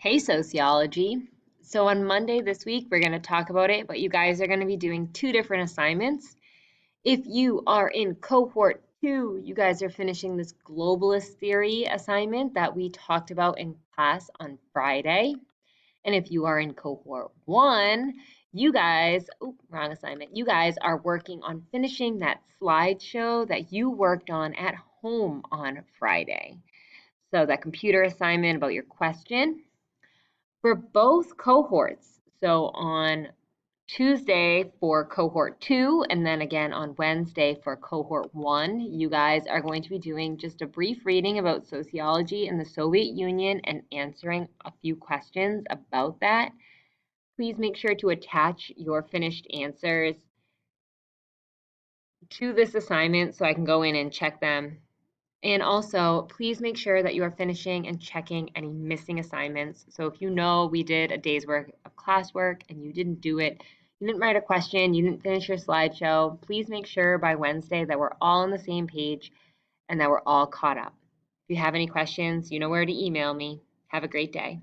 Hey, sociology. So on Monday this week, we're going to talk about it, but you guys are going to be doing two different assignments. If you are in cohort two, you guys are finishing this globalist theory assignment that we talked about in class on Friday. And if you are in cohort one, you guys, oh, wrong assignment, you guys are working on finishing that slideshow that you worked on at home on Friday. So that computer assignment about your question for both cohorts. So on Tuesday for cohort two, and then again on Wednesday for cohort one, you guys are going to be doing just a brief reading about sociology in the Soviet Union and answering a few questions about that. Please make sure to attach your finished answers to this assignment so I can go in and check them. And also, please make sure that you are finishing and checking any missing assignments. So if you know we did a day's worth of classwork and you didn't do it, you didn't write a question, you didn't finish your slideshow, please make sure by Wednesday that we're all on the same page and that we're all caught up. If you have any questions, you know where to email me. Have a great day.